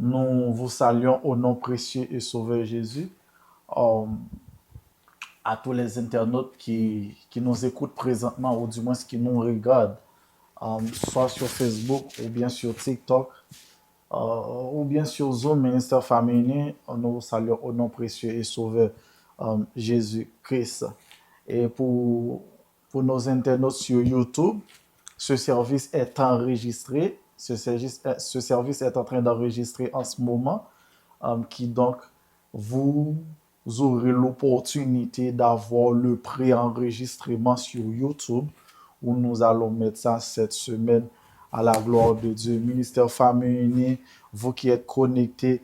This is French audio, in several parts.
Nous vous saluons au nom précieux et sauveur Jésus. Euh, à tous les internautes qui nous écoutent présentement, ou du moins qui nous regardent, soit sur Facebook ou bien sur TikTok, ou bien sur Zoom, Ministère Famille, nous vous saluons au nom précieux et sauveur Jésus-Christ. Et pour nos internautes sur YouTube, ce service est enregistré. Ce service est en train d'enregistrer en ce moment, qui donc vous aurez l'opportunité d'avoir le pré-enregistrement sur YouTube où nous allons mettre ça cette semaine à la gloire de Dieu. Ministère Famille Unie, vous qui êtes connectés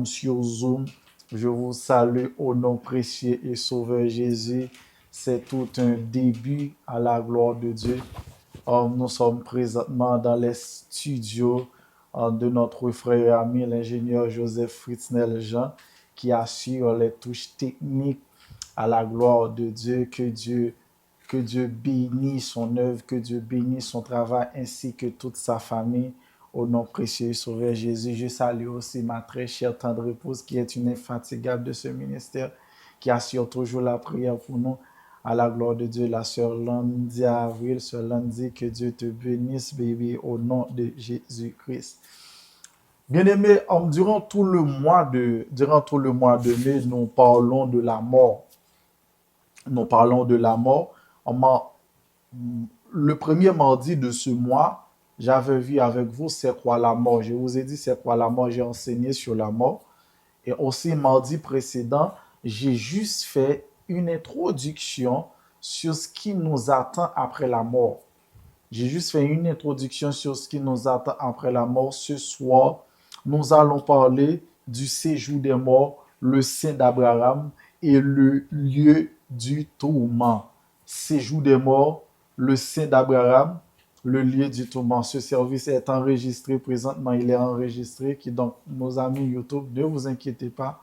sur Zoom, je vous salue au nom précieux et sauveur Jésus. C'est tout un début à la gloire de Dieu. Nous sommes présentement dans les studios de notre frère et ami, l'ingénieur Joseph Fritznel Jean, qui assure les touches techniques à la gloire de Dieu. Que Dieu bénisse son œuvre, que Dieu bénisse son travail, ainsi que toute sa famille. Au nom précieux et sauveur Jésus, je salue aussi ma très chère tendre épouse, qui est une infatigable de ce ministère, qui assure toujours la prière pour nous. À la gloire de Dieu, la sœur Landy Avril, sœur Landy, que Dieu te bénisse, baby, au nom de Jésus-Christ. Bien-aimé, durant tout le mois de mai, nous parlons de la mort. Nous parlons de la mort. Le premier mardi de ce mois, j'avais vu avec vous c'est quoi la mort. Je vous ai dit c'est quoi la mort, j'ai enseigné sur la mort. Et aussi, mardi précédent, j'ai juste fait une introduction sur ce qui nous attend après la mort. J'ai juste fait une introduction sur ce qui nous attend après la mort. Ce soir, nous allons parler du séjour des morts, le sein d'Abraham et le lieu du tourment. Séjour des morts, le sein d'Abraham, le lieu du tourment. Ce service est enregistré présentement, il est enregistré. Donc, nos amis YouTube, ne vous inquiétez pas,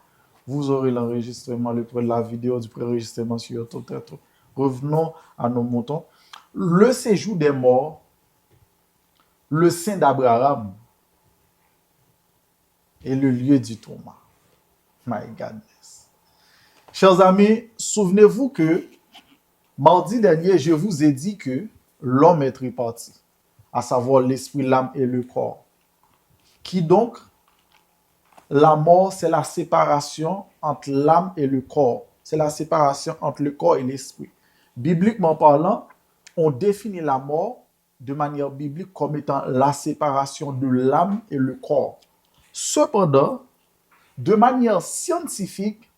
vous aurez l'enregistrement, la vidéo du préenregistrement sur YouTube très tôt. Revenons à nos moutons. Le séjour des morts, le sein d'Abraham et le lieu du tourment. My goodness. Chers amis, souvenez-vous que mardi dernier, je vous ai dit que l'homme est triparti, à savoir l'esprit, l'âme et le corps. Qui donc, la mort, c'est la séparation entre l'âme et le corps. C'est la séparation entre le corps et l'esprit. Bibliquement parlant, on définit la mort de manière biblique comme étant la séparation de l'âme et le corps. Cependant, de manière scientifique,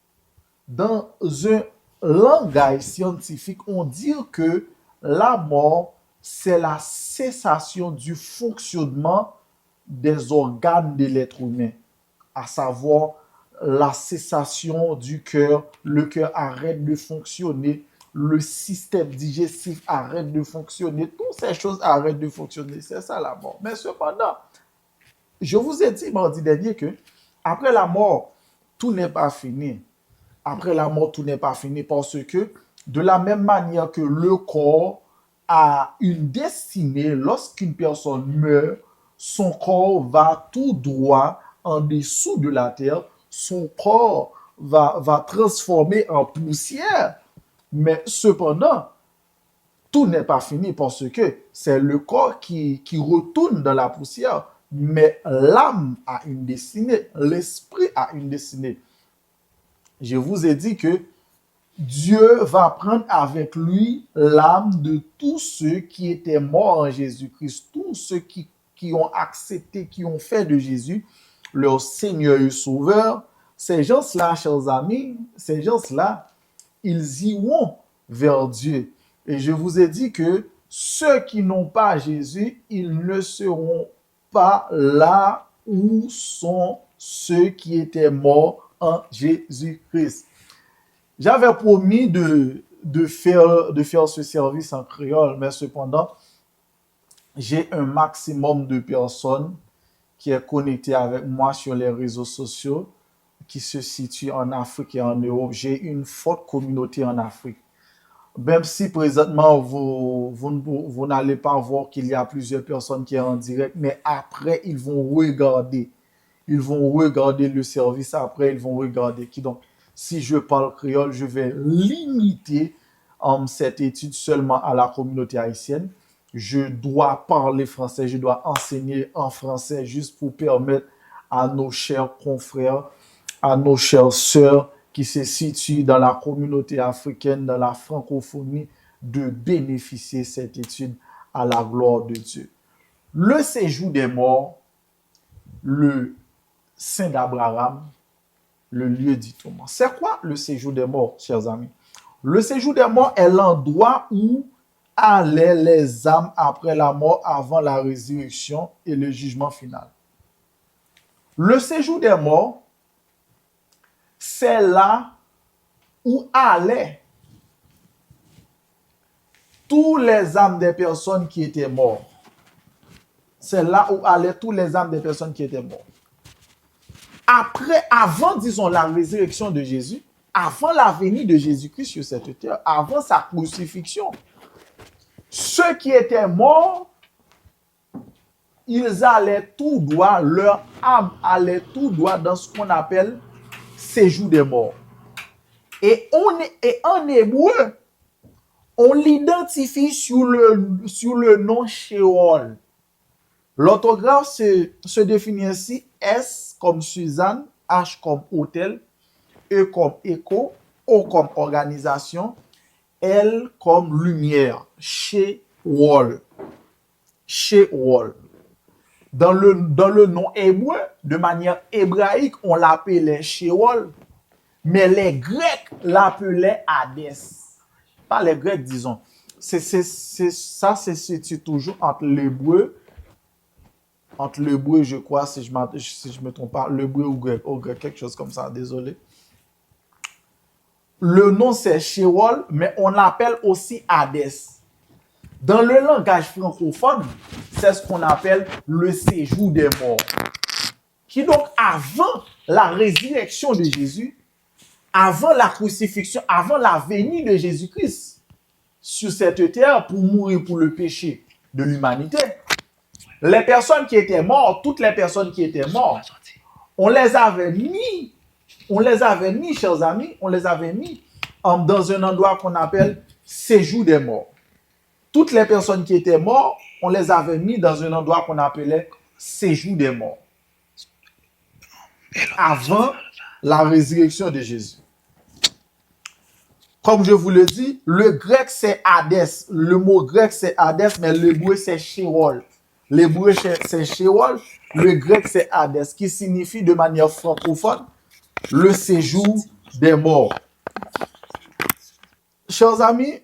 dans un langage scientifique, on dit que la mort, c'est la cessation du fonctionnement des organes de l'être humain, à savoir la cessation du cœur. Le cœur arrête de fonctionner, le système digestif arrête de fonctionner, toutes ces choses arrêtent de fonctionner. C'est ça la mort. Mais cependant, je vous ai dit mardi dernier que après la mort, tout n'est pas fini. Après la mort, tout n'est pas fini parce que de la même manière que le corps a une destinée, lorsqu'une personne meurt, son corps va tout droit en dessous de la terre, son corps va transformer en poussière. Mais cependant, tout n'est pas fini parce que c'est le corps qui retourne dans la poussière. Mais l'âme a une destinée, l'esprit a une destinée. Je vous ai dit que Dieu va prendre avec lui l'âme de tous ceux qui étaient morts en Jésus-Christ, tous ceux qui ont accepté, qui ont fait de Jésus leur Seigneur et Sauveur. Ces gens-là, chers amis, ces gens-là, ils iront vers Dieu. Et je vous ai dit que ceux qui n'ont pas Jésus, ils ne seront pas là où sont ceux qui étaient morts en Jésus-Christ. J'avais promis de faire ce service en créole, mais cependant, j'ai un maximum de personnes qui est connectées avec moi sur les réseaux sociaux, qui se situent en Afrique et en Europe. J'ai une forte communauté en Afrique. Même si présentement, vous n'allez pas voir qu'il y a plusieurs personnes qui sont en direct, mais après, ils vont regarder. Ils vont regarder le service après, ils vont regarder qui. Donc, si je parle créole, je vais limiter cette étude seulement à la communauté haïtienne. Je dois parler français, je dois enseigner en français juste pour permettre à nos chers confrères, à nos chères sœurs qui se situent dans la communauté africaine, dans la francophonie, de bénéficier de cette étude à la gloire de Dieu. Le séjour des morts, le Saint d'Abraham, le lieu du tourment. C'est quoi le séjour des morts, chers amis? Le séjour des morts est l'endroit où allaient les âmes après la mort, avant la résurrection et le jugement final. Le séjour des morts, c'est là où allaient tous les âmes des personnes qui étaient mortes. C'est là où allaient tous les âmes des personnes qui étaient mortes. Avant, disons, la résurrection de Jésus, avant la venue de Jésus-Christ sur cette terre, avant sa crucifixion, ceux qui étaient morts, ils allaient tout droit, leur âme allait tout droit dans ce qu'on appelle séjour des morts. Et en hébreu, on l'identifie sur le nom Sheol. L'orthographe se définit ainsi: S comme Suzanne, H comme hôtel, E comme écho, O comme organisation, L comme lumière. Sheol. Sheol. Dans le nom hébreu, de manière hébraïque, on l'appelait Sheol, mais les Grecs l'appelaient Hadès. Pas les Grecs, disons. Ça se situe toujours entre l'hébreu, je crois, si je me trompe pas, l'hébreu ou grec, quelque chose comme ça, désolé. Le nom c'est Sheol, mais on l'appelle aussi Hadès. Dans le langage francophone, c'est ce qu'on appelle le séjour des morts. Qui donc, avant la résurrection de Jésus, avant la crucifixion, avant la venue de Jésus-Christ sur cette terre pour mourir pour le péché de l'humanité, les personnes qui étaient mortes, toutes les personnes qui étaient mortes, on les avait mis, chers amis, on les avait mis dans un endroit qu'on appelle séjour des morts. Toutes les personnes qui étaient mortes, on les avait mis dans un endroit qu'on appelait séjour des morts. Avant la résurrection de Jésus. Comme je vous le dis, le grec c'est Hadès. Le mot grec c'est Hadès, mais l'hébreu c'est Sheol. L'hébreu c'est Sheol, le grec c'est Hadès, qui signifie de manière francophone le séjour des morts. Chers amis,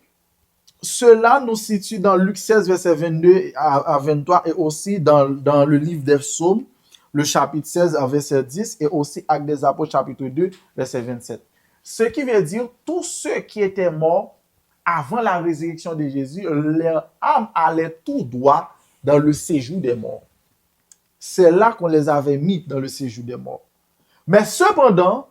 cela nous situe dans Luc 16, verset 22 à 23 et aussi dans le livre des Psaumes, le chapitre 16, verset 10 et aussi Actes des Apôtres, chapitre 2, verset 27. Ce qui veut dire, tous ceux qui étaient morts avant la résurrection de Jésus, leur âme allait tout droit dans le séjour des morts. C'est là qu'on les avait mis dans le séjour des morts. Mais cependant,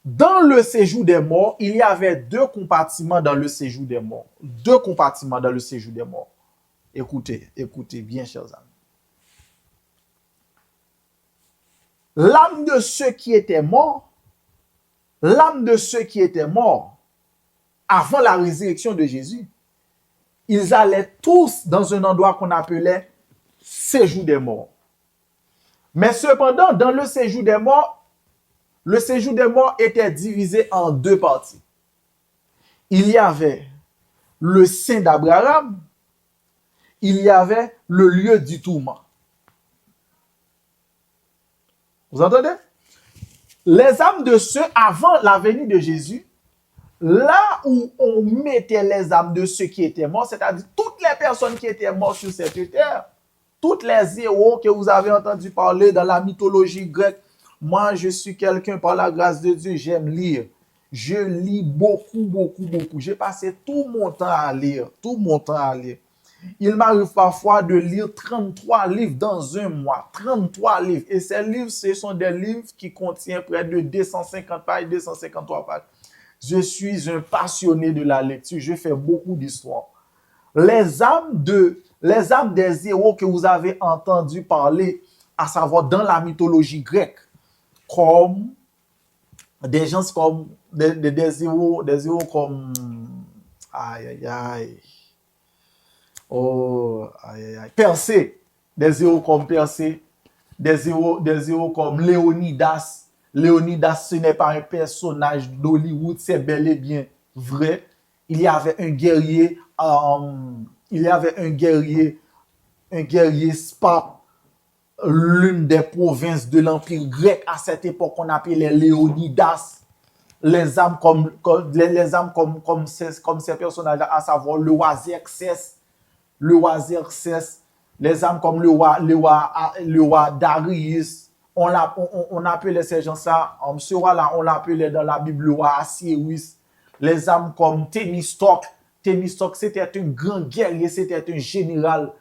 dans le séjour des morts, il y avait deux compartiments dans le séjour des morts. Deux compartiments dans le séjour des morts. Écoutez bien, chers amis. L'âme de ceux qui étaient morts, avant la résurrection de Jésus, ils allaient tous dans un endroit qu'on appelait séjour des morts. Mais cependant, dans le séjour des morts était divisé en deux parties. Il y avait le Saint d'Abraham, il y avait le lieu du tourment. Vous entendez? Les âmes de ceux avant la venue de Jésus, là où on mettait les âmes de ceux qui étaient morts, c'est-à-dire toutes les personnes qui étaient mortes sur cette terre, toutes les héros que vous avez entendu parler dans la mythologie grecque. Moi, je suis quelqu'un, par la grâce de Dieu, j'aime lire. Je lis beaucoup. J'ai passé tout mon temps à lire. Il m'arrive parfois de lire 33 livres dans un mois. 33 livres. Et ces livres, ce sont des livres qui contiennent près de 250 pages, 253 pages. Je suis un passionné de la lecture. Je fais beaucoup d'histoires. Les âmes des héros que vous avez entendu parler à savoir dans la mythologie grecque, comme des gens comme des héros comme aïe aïe aïe. Oh, aïe, aïe, aïe. Persée, des héros comme Persée, des héros comme Léonidas. Léonidas, ce n'est pas un personnage d'Hollywood, c'est bel et bien vrai. Il y avait un guerrier, il y avait un guerrier Sparte, l'une des provinces de l'Empire grec à cette époque qu'on appelait Léonidas. Les âmes les âmes comme ces personnages, à savoir le roi Xerxès, les âmes comme le roi Darius, on appelait ces gens-là, ce roi-là, on l'appelait dans la Bible le roi Assyrus, les âmes comme Thémistocle. Thémistocle, c'était un grand guerrier, c'était un général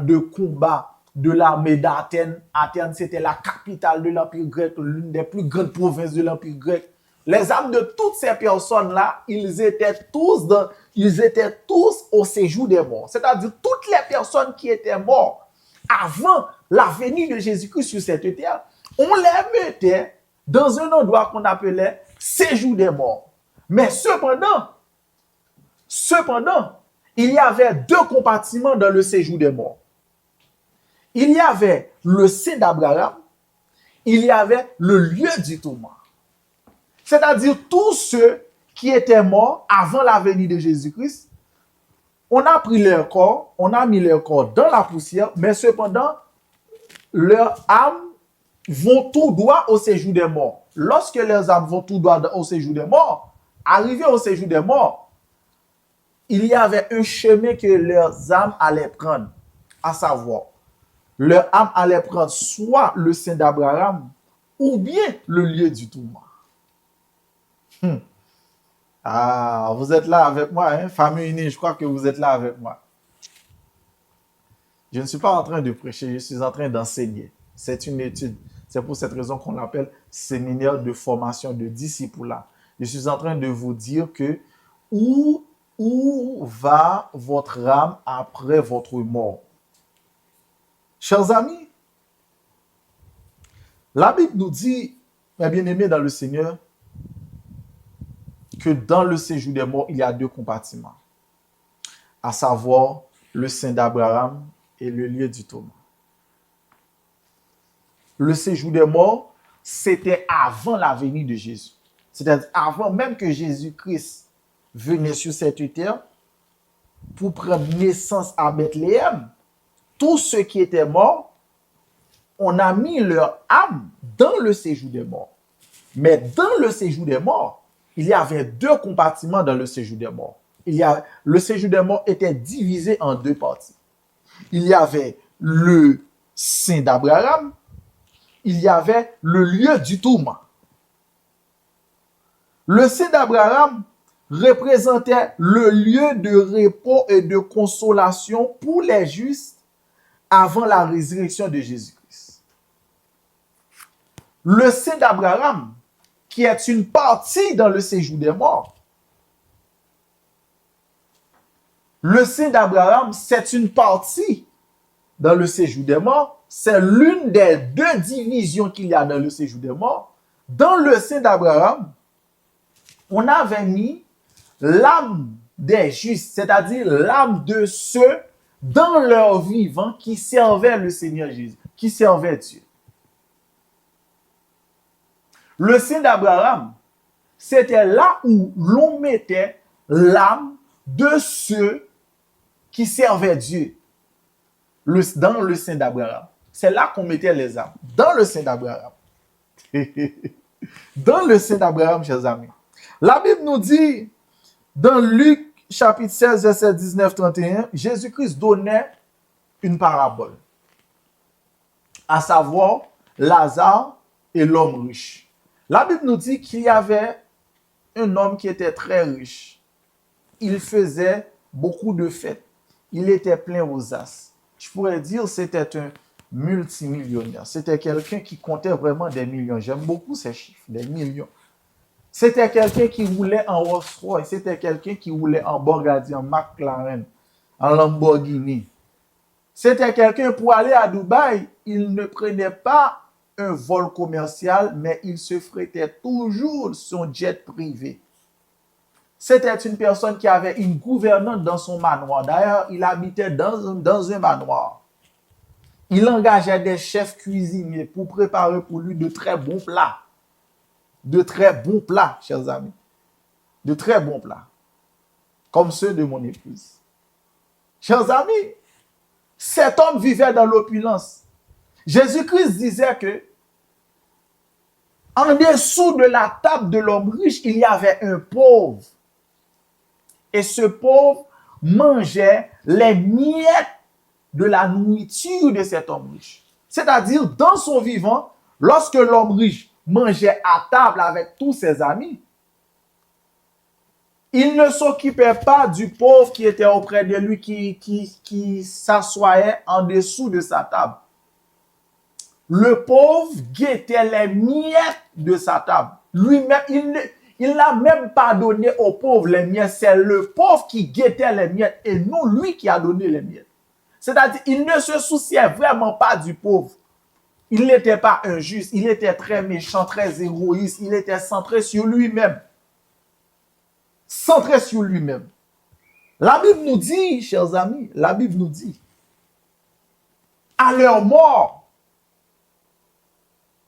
de combat de l'armée d'Athènes. Athènes, c'était la capitale de l'Empire grec, l'une des plus grandes provinces de l'Empire grec. Les âmes de toutes ces personnes-là, ils étaient tous au séjour des morts. C'est-à-dire toutes les personnes qui étaient mortes avant la venue de Jésus-Christ sur cette terre, on les mettait dans un endroit qu'on appelait séjour des morts. Mais cependant, il y avait deux compartiments dans le séjour des morts. Il y avait le sein d'Abraham, il y avait le lieu du tourment. C'est-à-dire tous ceux qui étaient morts avant la venue de Jésus-Christ, on a pris leur corps, on a mis leur corps dans la poussière, mais cependant, leurs âmes vont tout droit au séjour des morts. Lorsque leurs âmes vont tout droit au séjour des morts, arrivés au séjour des morts, il y avait un chemin que leurs âmes allaient prendre, à savoir, leur âme allait prendre soit le sein d'Abraham ou bien le lieu du tourment. Ah, vous êtes là avec moi, hein? Famille unie, je crois que vous êtes là avec moi. Je ne suis pas en train de prêcher, je suis en train d'enseigner. C'est une étude. C'est pour cette raison qu'on l'appelle séminaire de formation de disciples. Je suis en train de vous dire que où va votre âme après votre mort? Chers amis, la Bible nous dit, mes bien-aimés dans le Seigneur, que dans le séjour des morts, il y a deux compartiments, à savoir le sein d'Abraham et le lieu du tourment. Le séjour des morts, c'était avant la venue de Jésus. C'est-à-dire avant même que Jésus-Christ venait sur cette terre pour prendre naissance à Bethléem. Tous ceux qui étaient morts, on a mis leur âme dans le séjour des morts. Mais dans le séjour des morts, il y avait deux compartiments dans le séjour des morts. Le séjour des morts était divisé en deux parties. Il y avait le sein d'Abraham, il y avait le lieu du tourment. Le sein d'Abraham représentait le lieu de repos et de consolation pour les justes avant la résurrection de Jésus-Christ. Le sein d'Abraham, qui est une partie dans le séjour des morts. Le sein d'Abraham, c'est une partie dans le séjour des morts. C'est l'une des deux divisions qu'il y a dans le séjour des morts. Dans le sein d'Abraham, on avait mis l'âme des justes, c'est-à-dire l'âme de ceux dans leur vivant qui servaient le Seigneur Jésus, qui servaient Dieu. Le sein d'Abraham, c'était là où l'on mettait l'âme de ceux qui servaient Dieu. Dans le sein d'Abraham. C'est là qu'on mettait les âmes. Dans le sein d'Abraham. Dans le sein d'Abraham, chers amis. La Bible nous dit, dans Luc chapitre 16, verset 19-31, Jésus-Christ donnait une parabole. À savoir, Lazare et l'homme riche. La Bible nous dit qu'il y avait un homme qui était très riche. Il faisait beaucoup de fêtes. Il était plein aux as. Je pourrais dire que c'était un multimillionnaire. C'était quelqu'un qui comptait vraiment des millions. J'aime beaucoup ces chiffres, des millions. C'était quelqu'un qui roulait en Rolls-Royce. C'était quelqu'un qui roulait en Bugatti, en McLaren, en Lamborghini. C'était quelqu'un pour aller à Dubaï. Il ne prenait pas un vol commercial, mais il se frétait toujours son jet privé. C'était une personne qui avait une gouvernante dans son manoir. D'ailleurs, il habitait dans un manoir. Il engageait des chefs cuisiniers pour préparer pour lui de très bons plats. De très bons plats, chers amis. De très bons plats. Comme ceux de mon épouse. Chers amis, cet homme vivait dans l'opulence. Jésus-Christ disait que en dessous de la table de l'homme riche, il y avait un pauvre. Et ce pauvre mangeait les miettes de la nourriture de cet homme riche. C'est-à-dire, dans son vivant, lorsque l'homme riche mangeait à table avec tous ses amis, il ne s'occupait pas du pauvre qui était auprès de lui, qui s'assoyait en dessous de sa table. Le pauvre guettait les miettes de sa table. Lui-même, il n'a même pas donné au pauvre les miettes. C'est le pauvre qui guettait les miettes et non lui qui a donné les miettes. C'est-à-dire, il ne se souciait vraiment pas du pauvre. Il n'était pas injuste. Il était très méchant, très égoïste. Il était centré sur lui-même. Centré sur lui-même. La Bible nous dit, chers amis, la Bible nous dit, à leur mort,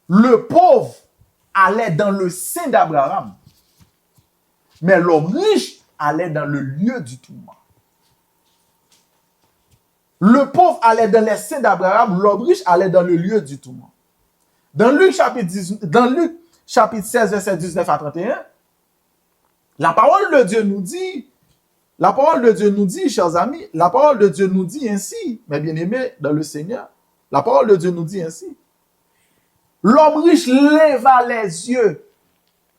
le pauvre allait dans le sein d'Abraham, mais l'homme riche allait dans le lieu du tourment. Le pauvre allait dans les seins d'Abraham, l'homme riche allait dans le lieu du tourment. Dans Luc chapitre 16, verset 19 à 31, la parole de Dieu nous dit, chers amis, la parole de Dieu nous dit ainsi, mes bien-aimés dans le Seigneur, la parole de Dieu nous dit ainsi. L'homme riche leva les yeux.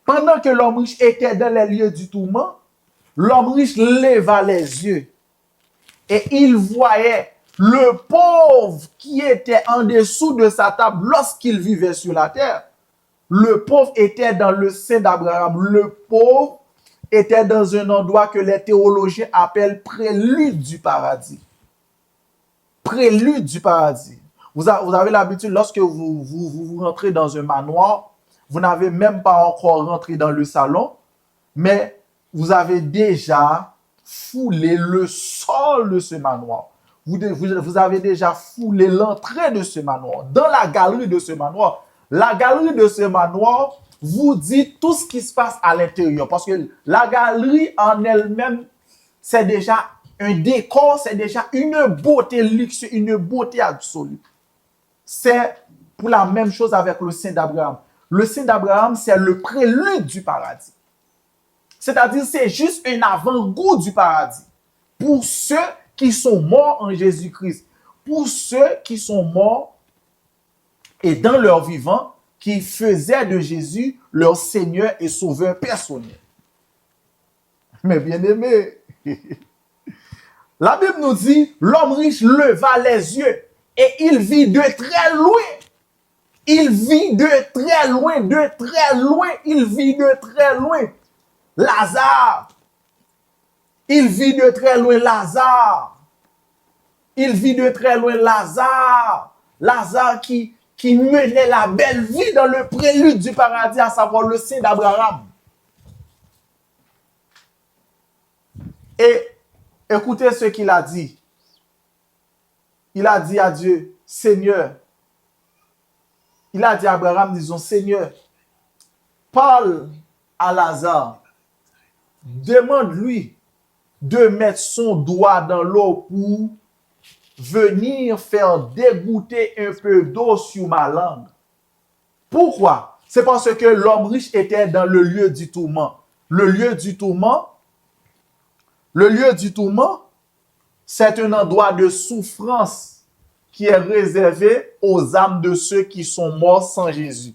Pendant que l'homme riche était dans les lieux du tourment, l'homme riche leva les yeux. Et il voyait le pauvre qui était en dessous de sa table lorsqu'il vivait sur la terre. Le pauvre était dans le sein d'Abraham. Le pauvre était dans un endroit que les théologiens appellent prélude du paradis. Prélude du paradis. Vous avez l'habitude, lorsque vous rentrez dans un manoir, vous n'avez même pas encore rentré dans le salon, mais vous avez déjà foulé le sol de ce manoir. Vous avez déjà foulé l'entrée de ce manoir, dans la galerie de ce manoir. La galerie de ce manoir vous dit tout ce qui se passe à l'intérieur. Parce que la galerie en elle-même, c'est déjà un décor, c'est déjà une beauté luxueuse, une beauté absolue. C'est pour la même chose avec le sein d'Abraham. Le sein d'Abraham, c'est le prélude du paradis. C'est-à-dire, c'est juste un avant-goût du paradis. Pour ceux qui sont morts en Jésus-Christ. Pour ceux qui sont morts et dans leur vivant, qui faisaient de Jésus leur Seigneur et Sauveur personnel. Mais bien aimé, la Bible nous dit, l'homme riche leva les yeux et il vit de très loin. Il vit de très loin, il vit de très loin. Lazare. Il vit de très loin Lazare. Il vit de très loin Lazare. Lazare qui menait la belle vie dans le prélude du paradis, à savoir le sein d'Abraham. Et écoutez ce qu'il a dit. Il a dit à Dieu, Seigneur, il a dit à Abraham, disons, Seigneur, parle à Lazare, demande-lui de mettre son doigt dans l'eau pour venir faire dégoûter un peu d'eau sur ma langue. Pourquoi? C'est parce que l'homme riche était dans le lieu du tourment. Le lieu du tourment, c'est un endroit de souffrance qui est réservé aux âmes de ceux qui sont morts sans Jésus.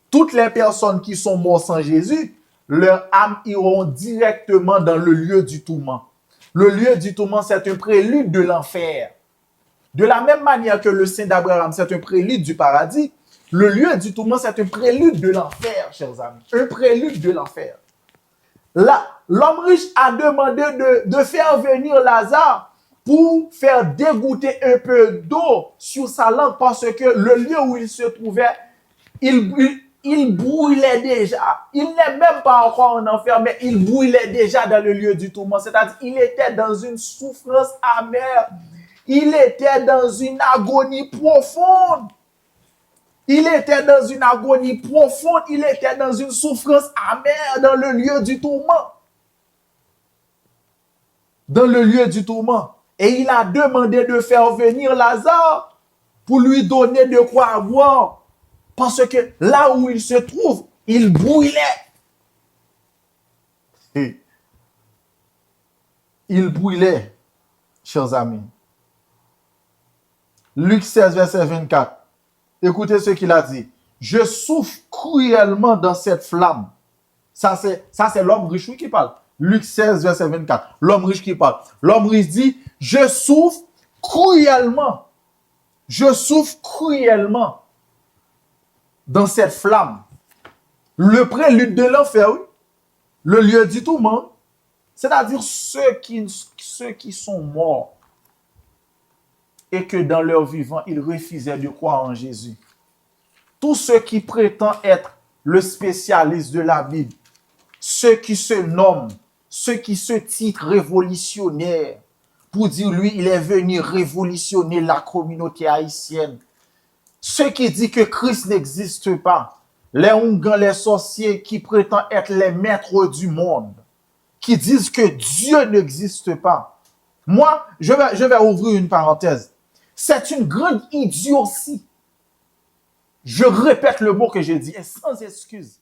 Toutes les personnes qui sont mortes sans Jésus, leurs âmes iront directement dans le lieu du tourment. Le lieu du tourment, c'est un prélude de l'enfer. De la même manière que le sein d'Abraham, c'est un prélude du paradis, le lieu du tourment, c'est un prélude de l'enfer, chers amis. Un prélude de l'enfer. Là, l'homme riche a demandé de faire venir Lazare pour faire dégoûter un peu d'eau sur sa langue parce que le lieu où il se trouvait, il brûlait déjà. Il n'est même pas encore en enfer, mais il brûlait déjà dans le lieu du tourment. C'est-à-dire qu'il était dans une souffrance amère. Il était dans une agonie profonde. Il était dans une agonie profonde. Il était dans une souffrance amère dans le lieu du tourment. Dans le lieu du tourment. Et il a demandé de faire venir Lazare pour lui donner de quoi boire. Parce que là où il se trouve, il brûlait. Et il brûlait, chers amis. Luc 16, verset 24. Écoutez ce qu'il a dit. Je souffre cruellement dans cette flamme. Ça, c'est l'homme riche qui parle. Luc 16, verset 24. L'homme riche qui parle. L'homme riche dit, je souffre cruellement. Je souffre cruellement dans cette flamme. Le prélude de l'enfer, oui. Le lieu du tourment. C'est-à-dire ceux qui sont morts et que dans leur vivant, ils refusaient de croire en Jésus. Tous ceux qui prétendent être le spécialiste de la Bible, ceux qui se nomment, ceux qui se titrent révolutionnaires, pour dire, lui, il est venu révolutionner la communauté haïtienne. Ceux qui disent que Christ n'existe pas, les Oungans, les sorciers qui prétendent être les maîtres du monde, qui disent que Dieu n'existe pas. Moi, je vais ouvrir une parenthèse. C'est une grande idiotie. Je répète le mot que j'ai dit, et sans excuse.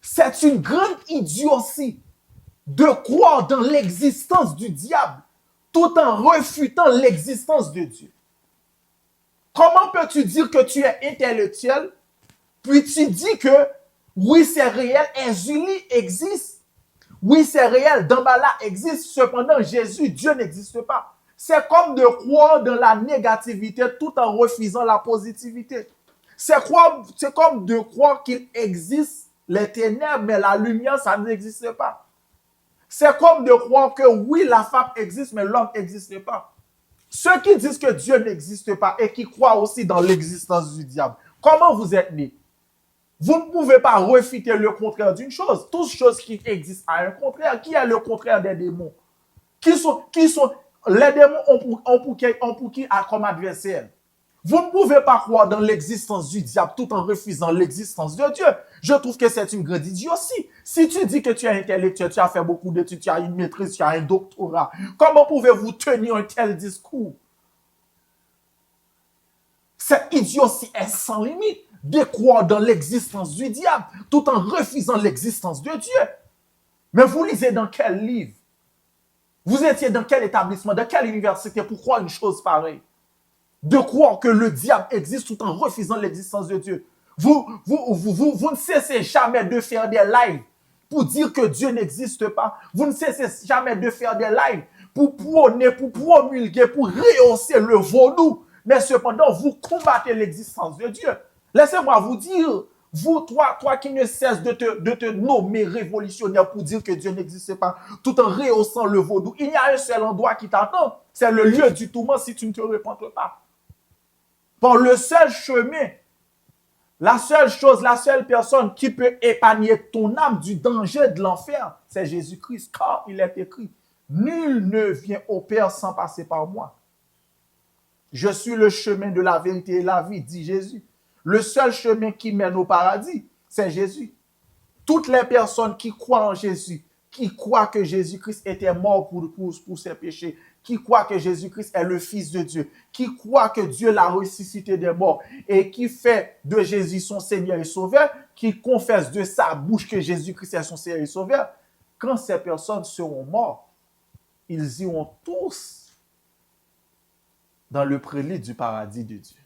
C'est une grande idiotie de croire dans l'existence du diable tout en refutant l'existence de Dieu. Comment peux-tu dire que tu es intellectuel, puis tu dis que oui, c'est réel, Ezuli existe. Oui, c'est réel, Dambala existe, cependant Jésus, Dieu n'existe pas. C'est comme de croire dans la négativité tout en refusant la positivité. C'est comme de croire qu'il existe les ténèbres, mais la lumière, ça n'existe pas. C'est comme de croire que oui, la femme existe, mais l'homme n'existe pas. Ceux qui disent que Dieu n'existe pas et qui croient aussi dans l'existence du diable, comment vous êtes nés? Vous ne pouvez pas refuter le contraire d'une chose. Toute chose qui existe a un contraire. Qui est le contraire des démons? Qui sont les démons ont pour qui comme adversaire? Vous ne pouvez pas croire dans l'existence du diable tout en refusant l'existence de Dieu. Je trouve que c'est une grande idiotie. Si tu dis que tu es intellectuel, tu as fait beaucoup d'études, tu as une maîtrise, tu as un doctorat, comment pouvez-vous tenir un tel discours? Cette idiotie est sans limite de croire dans l'existence du diable tout en refusant l'existence de Dieu. Mais vous lisez dans quel livre? Vous étiez dans quel établissement, dans quelle université pour croire une chose pareille? De croire que le diable existe tout en refusant l'existence de Dieu. Vous ne cessez jamais de faire des lives pour dire que Dieu n'existe pas. Vous ne cessez jamais de faire des lives pour prôner, pour promulguer, pour rehausser le vaudou. Mais cependant, vous combattez l'existence de Dieu. Laissez-moi vous dire, vous, toi qui ne cesses de te nommer révolutionnaire pour dire que Dieu n'existe pas, tout en rehaussant le vaudou, il y a un seul endroit qui t'attend. C'est le lieu du tourment si tu ne te repentes pas. Par le seul chemin, la seule chose, la seule personne qui peut épargner ton âme du danger de l'enfer, c'est Jésus-Christ, car il est écrit, nul ne vient au Père sans passer par moi. Je suis le chemin de la vérité et la vie, dit Jésus. Le seul chemin qui mène au paradis, c'est Jésus. Toutes les personnes qui croient en Jésus, qui croient que Jésus-Christ était mort pour ses péchés, qui croient que Jésus-Christ est le Fils de Dieu, qui croient que Dieu l'a ressuscité des morts et qui fait de Jésus son Seigneur et Sauveur, qui confesse de sa bouche que Jésus-Christ est son Seigneur et Sauveur, quand ces personnes seront mortes, ils iront tous dans le prélude du paradis de Dieu.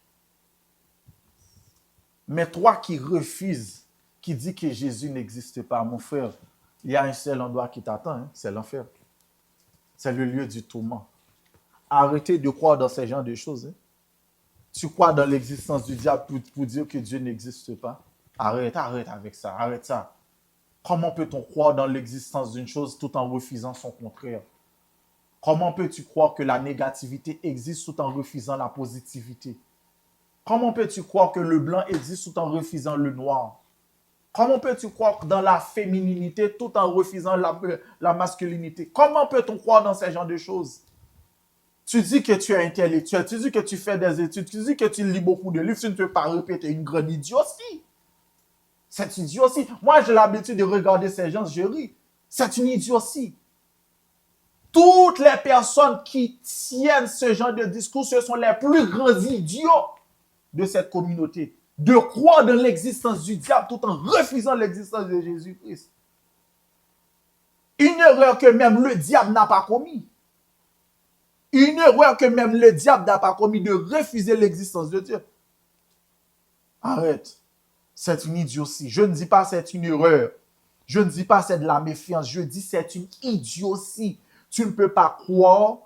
Mais toi qui refuses, qui dis que Jésus n'existe pas, mon frère, il y a un seul endroit qui t'attend, hein, c'est l'enfer. C'est le lieu du tourment. Arrêtez de croire dans ce genre de choses. Hein. Tu crois dans l'existence du diable pour dire que Dieu n'existe pas. Arrête avec ça, arrête ça. Comment peut-on croire dans l'existence d'une chose tout en refusant son contraire? Comment peux-tu croire que la négativité existe tout en refusant la positivité? Comment peux-tu croire que le blanc existe tout en refusant le noir? Comment peux-tu croire dans la fémininité tout en refusant la masculinité? Comment peut-on croire dans ce genre de choses? Tu dis que tu es intellectuel, tu dis que tu fais des études, tu dis que tu lis beaucoup de livres, tu ne peux pas répéter une grande idiotie. C'est une idiotie. Moi, j'ai l'habitude de regarder ces gens, je ris. C'est une idiotie. Toutes les personnes qui tiennent ce genre de discours, ce sont les plus grands idiots de cette communauté. De croire dans l'existence du diable tout en refusant l'existence de Jésus-Christ. Une erreur que même le diable n'a pas commis. Une erreur que même le diable n'a pas commis de refuser l'existence de Dieu. Arrête. C'est une idiotie. Je ne dis pas c'est une erreur. Je ne dis pas c'est de la méfiance. Je dis c'est une idiotie. Tu ne peux pas croire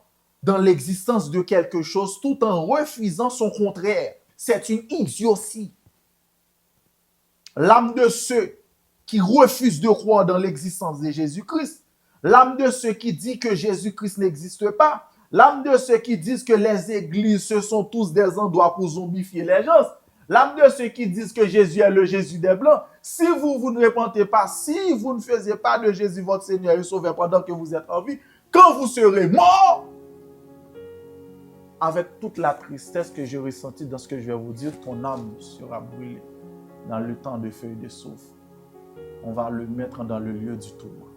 dans l'existence de quelque chose tout en refusant son contraire. C'est une idiotie. L'âme de ceux qui refusent de croire dans l'existence de Jésus-Christ, l'âme de ceux qui disent que Jésus-Christ n'existe pas, l'âme de ceux qui disent que les églises, ce sont tous des endroits pour zombifier les gens, l'âme de ceux qui disent que Jésus est le Jésus des Blancs, si vous ne répondez pas, si vous ne faisiez pas de Jésus votre Seigneur et Sauveur pendant que vous êtes en vie, quand vous serez mort, avec toute la tristesse que j'ai ressentie dans ce que je vais vous dire, ton âme sera brûlée dans le temps de feu et de soufre. On va le mettre dans le lieu du tourment.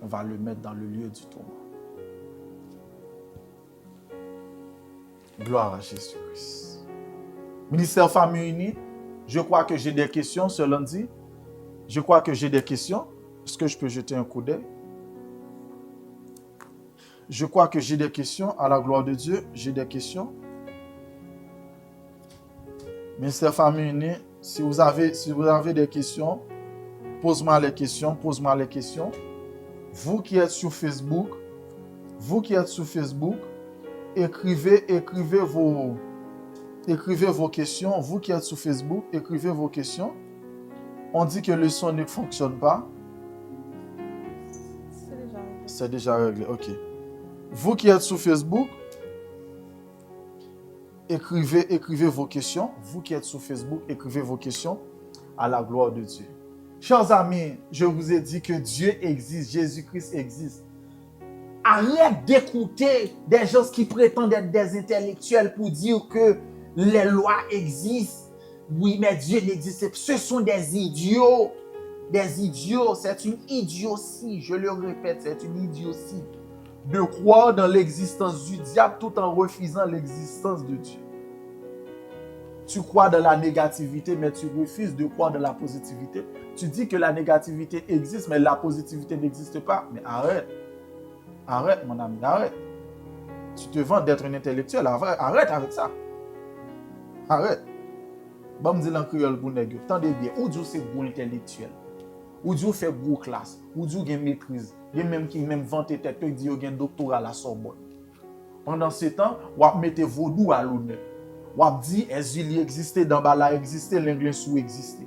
On va le mettre dans le lieu du tourment. Gloire à Jésus-Christ. Ministère Famille Unie, je crois que j'ai des questions ce lundi. Je crois que j'ai des questions. Est-ce que je peux jeter un coup d'œil? Je crois que j'ai des questions. À la gloire de Dieu, j'ai des questions. Ministère Famille Unie, si vous avez des questions, pose-moi les questions. Vous qui êtes sur Facebook, écrivez vos questions. Vous qui êtes sur Facebook, écrivez vos questions. On dit que le son ne fonctionne pas. C'est déjà réglé. Ok. Vous qui êtes sur Facebook, écrivez vos questions. Vous qui êtes sur Facebook, écrivez vos questions à la gloire de Dieu. Chers amis, je vous ai dit que Dieu existe, Jésus-Christ existe. Arrête d'écouter des gens qui prétendent être des intellectuels pour dire que les lois existent. Oui, mais Dieu n'existe pas. Ce sont des idiots. Des idiots. C'est une idiotie. Je le répète, c'est une idiotie. De croire dans l'existence du diable tout en refusant l'existence de Dieu. Tu crois dans la négativité, mais tu refuses de croire dans la positivité. Tu dis que la négativité existe, mais la positivité n'existe pas. Mais arrête. Arrête, mon ami, arrête. Tu te vantes d'être un intellectuel. Arrête avec ça. Arrête. Bon, me dit en créole pour nègre. Tendez bien. Ou Dieu c'est gros intellectuel. Ou Dieu fait gros classe. Ou Dieu gagne maîtrise. Il y a même qui même vante tête qui dit qu'il a un doctorat à la Sorbonne. Pendant ce temps, vous mettez vaudou à l'honneur. Vous dit Ezili existait, Dambala existait, l'anglais sous existait.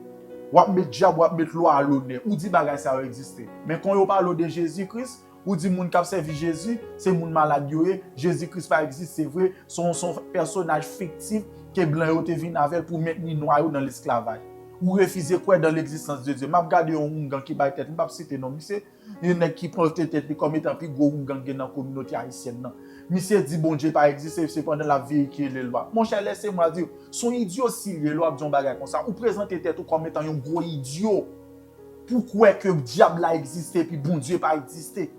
Vous mettez diable, vous mettez loi à l'honneur. Ou dit bagay ça existait. Mais quand vous parlez de Jésus-Christ, ou dit moun k'ap servi Jésus, c'est moun malade yoé, Jésus-Christ pas existe, c'est vrai, son personnage fictif que blanc yo te vinn avec pour maintenir noir dans l'esclavage. Ou refuser quoi dans l'existence de Dieu. M'a regardé un Oungan qui bay tête, m'pa citer non, monsieur, il y en a qui prend tête comme étant plus gros Oungan dans la communauté haïtienne non. Monsieur dit bon Dieu pas existe, c'est pendant la vie qui est les lois. Mon cher, laissez-moi dire, son idiot si les lois disent bagay comme ça, ou présenter tête comme étant un gros idiot. Pourquoi que le diable a existé puis bon Dieu pas existé?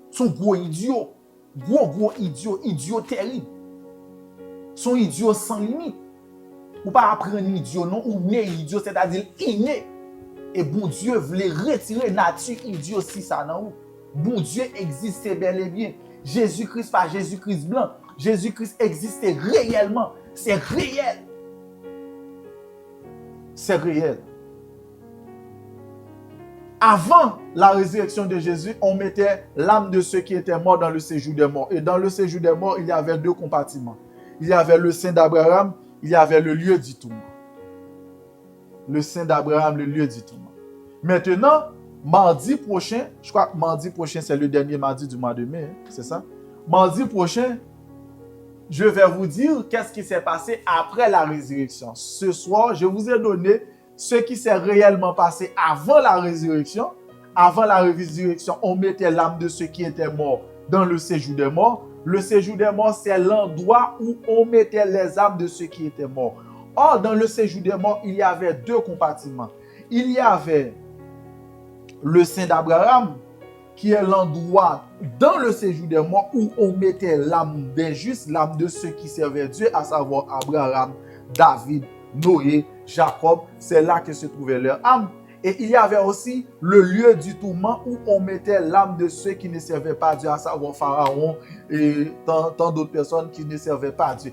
Son gros idiot, gros idiot terrible. Son idiot sans limite. Ou pas apprendre idiot, non, ou né idiot, c'est-à-dire inné. Et bon Dieu voulait retirer nature idiot si ça non. Bon Dieu existait bel et bien. Jésus-Christ, pas Jésus-Christ blanc. Jésus-Christ existait réellement. C'est réel. C'est réel. Avant la résurrection de Jésus, on mettait l'âme de ceux qui étaient morts dans le séjour des morts. Et dans le séjour des morts, il y avait deux compartiments. Il y avait le sein d'Abraham, il y avait le lieu du tourment. Le sein d'Abraham, le lieu du tourment. Maintenant, mardi prochain, je crois que mardi prochain, c'est le dernier mardi du mois de mai, hein, c'est ça? Mardi prochain, je vais vous dire qu'est-ce qui s'est passé après la résurrection. Ce soir, je vous ai donné ce qui s'est réellement passé avant la résurrection. Avant la résurrection, on mettait l'âme de ceux qui étaient morts dans le séjour des morts. Le séjour des morts, c'est l'endroit où on mettait les âmes de ceux qui étaient morts. Or, dans le séjour des morts, il y avait deux compartiments. Il y avait le sein d'Abraham, qui est l'endroit dans le séjour des morts où on mettait l'âme des justes, l'âme de ceux qui servaient Dieu, à savoir Abraham, David, Noé, Jacob. C'est là que se trouvait leur âme. Et il y avait aussi le lieu du tourment où on mettait l'âme de ceux qui ne servaient pas Dieu, à savoir Pharaon et tant d'autres personnes qui ne servaient pas Dieu.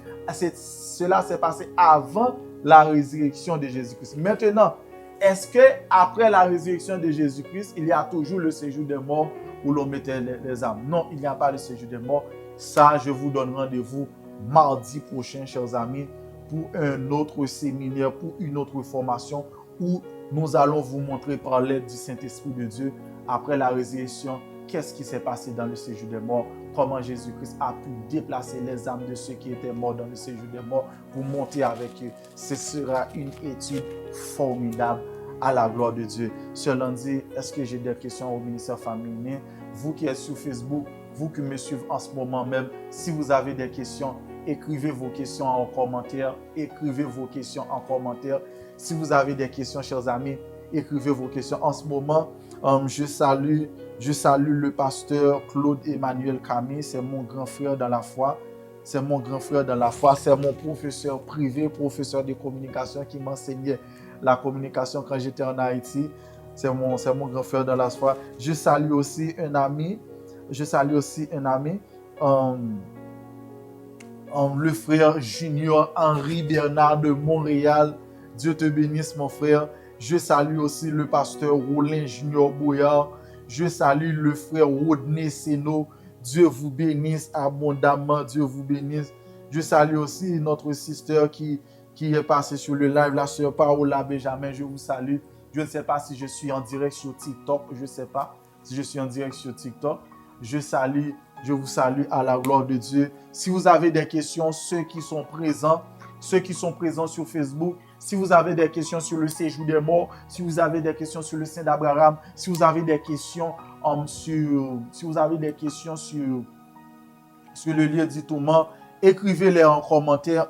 Cela s'est passé avant la résurrection de Jésus-Christ. Maintenant, est-ce que après la résurrection de Jésus-Christ, il y a toujours le séjour des morts où l'on mettait les âmes? Non, il n'y a pas le séjour des morts. Ça, je vous donne rendez-vous mardi prochain, chers amis, pour un autre séminaire, pour une autre formation où nous allons vous montrer par l'aide du Saint-Esprit de Dieu, après la résurrection, qu'est-ce qui s'est passé dans le séjour des morts, comment Jésus-Christ a pu déplacer les âmes de ceux qui étaient morts dans le séjour des morts pour monter avec eux. Ce sera une étude formidable à la gloire de Dieu. Ce lundi, est-ce que j'ai des questions au ministère féminin? Vous qui êtes sur Facebook, vous qui me suivez en ce moment même, si vous avez des questions, écrivez vos questions en commentaire. Écrivez vos questions en commentaire. Si vous avez des questions, chers amis, écrivez vos questions. En ce moment, je salue le pasteur Claude Emmanuel Camille. C'est mon grand frère dans la foi. C'est mon grand frère dans la foi. C'est mon professeur privé, professeur de communication qui m'enseignait la communication quand j'étais en Haïti. C'est mon grand frère dans la foi. Je salue aussi un ami. Le frère Junior Henri Bernard de Montréal. Dieu te bénisse, mon frère. Je salue aussi le pasteur Rollin Junior Boyard. Je salue le frère Rodney Seno. Dieu vous bénisse abondamment. Dieu vous bénisse. Je salue aussi notre sister qui est passée sur le live, la sœur Paola Benjamin. Je vous salue. Je ne sais pas si je suis en direct sur TikTok. Je ne sais pas si je suis en direct sur TikTok. Je vous salue à la gloire de Dieu. Si vous avez des questions, ceux qui sont présents sur Facebook, si vous avez des questions sur le séjour des morts, si vous avez des questions sur le sein d'Abraham, si vous avez des questions sur le lieu du tourment, écrivez-les en commentaire.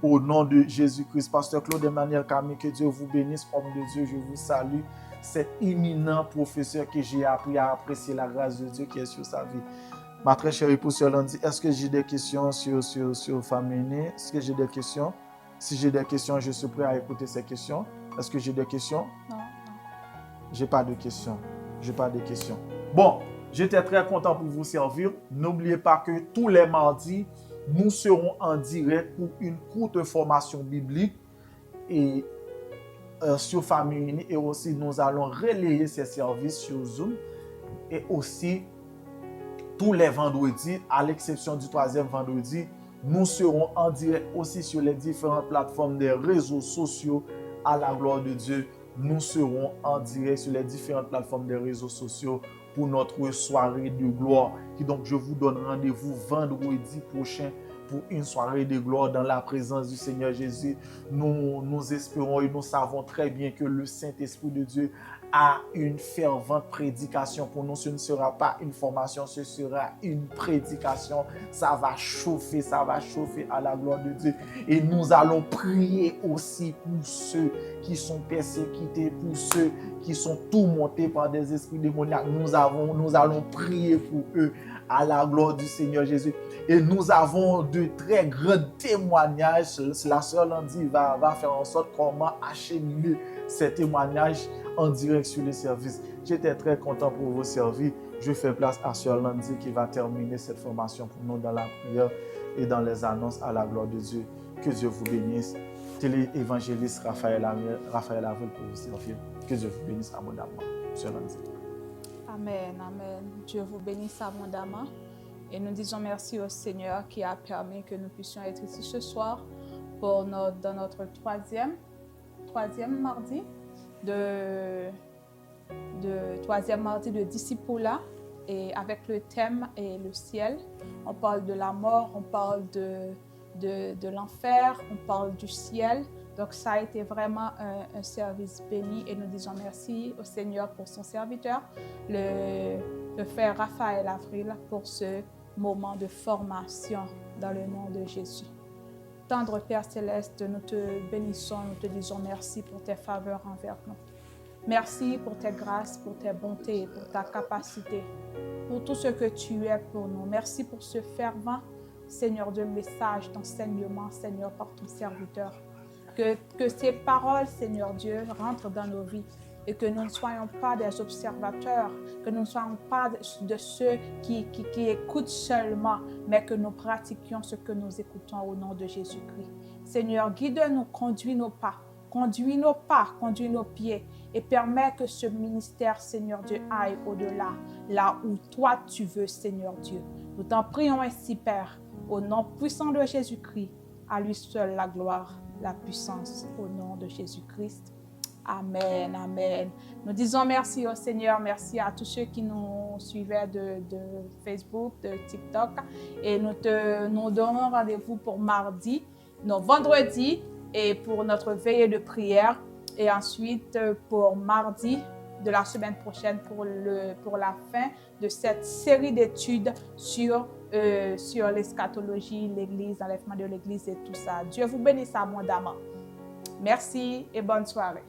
Au nom de Jésus-Christ. Pasteur Claude Emmanuel Camille, que Dieu vous bénisse. Homme de Dieu, je vous salue. Cet éminent professeur que j'ai appris à apprécier la grâce de Dieu qui est sur sa vie. Ma très chère épouse Yolandi, est-ce que j'ai des questions sur Famille? Est-ce que j'ai des questions? Si j'ai des questions, je suis prêt à écouter ces questions. Est-ce que j'ai des questions? Non. J'ai pas de questions. Bon, j'étais très content pour vous servir. N'oubliez pas que tous les mardis, nous serons en direct pour une courte formation biblique et sur Famille Unie, et aussi nous allons relayer ces services sur Zoom, et aussi tous les vendredis, à l'exception du troisième vendredi, nous serons en direct aussi sur les différentes plateformes des réseaux sociaux. À la gloire de Dieu, nous serons en direct sur les différentes plateformes des réseaux sociaux pour notre soirée de gloire. Et donc, je vous donne rendez-vous vendredi prochain pour une soirée de gloire dans la présence du Seigneur Jésus. Nous espérons et nous savons très bien que le Saint-Esprit de Dieu a une fervente prédication pour nous. Ce ne sera pas une formation, ce sera une prédication. Ça va chauffer à la gloire de Dieu. Et nous allons prier aussi pour ceux qui sont persécutés, pour ceux qui sont tourmentés par des esprits démoniaques. Nous allons prier pour eux à la gloire du Seigneur Jésus. Et nous avons de très grands témoignages. La sœur Landy va faire en sorte comment acheminer ces témoignages en direct sur les services. J'étais très content pour vous servir. Je fais place à sœur Landy qui va terminer cette formation pour nous dans la prière et dans les annonces à la gloire de Dieu. Que Dieu vous bénisse. Télé-évangéliste Raphaël Avril pour vous servir. Que Dieu vous bénisse abondamment. Sœur Landy. Amen. Dieu vous bénisse abondamment. Et nous disons merci au Seigneur qui a permis que nous puissions être ici ce soir dans notre troisième mardi de troisième mardi de discipulat, et avec le thème et le ciel. On parle de la mort, on parle de l'enfer, on parle du ciel. Donc ça a été vraiment un service béni et nous disons merci au Seigneur pour son serviteur, le frère Raphaël Avril, pour ce moment de formation dans le nom de Jésus. Tendre Père Céleste, nous te bénissons, nous te disons merci pour tes faveurs envers nous. Merci pour tes grâces, pour tes bontés, pour ta capacité, pour tout ce que tu es pour nous. Merci pour ce fervent, Seigneur, de message, d'enseignement, Seigneur, par ton serviteur. Que ces paroles, Seigneur Dieu, rentrent dans nos vies et que nous ne soyons pas des observateurs, que nous ne soyons pas de ceux qui écoutent seulement, mais que nous pratiquions ce que nous écoutons au nom de Jésus-Christ. Seigneur, guide-nous, conduis nos pas, conduis nos pieds et permets que ce ministère, Seigneur Dieu, aille au-delà, là où toi tu veux, Seigneur Dieu. Nous t'en prions ainsi, Père, au nom puissant de Jésus-Christ, à lui seul la gloire, la puissance, au nom de Jésus-Christ. Amen, amen. Nous disons merci au Seigneur, merci à tous ceux qui nous suivaient de Facebook, de TikTok. Et nous donnons rendez-vous pour mardi, non, vendredi, et pour notre veillée de prière. Et ensuite, pour mardi de la semaine prochaine, pour la fin de cette série d'études sur l'eschatologie, l'Église, l'enlèvement de l'Église et tout ça. Dieu vous bénisse abondamment. Merci et bonne soirée.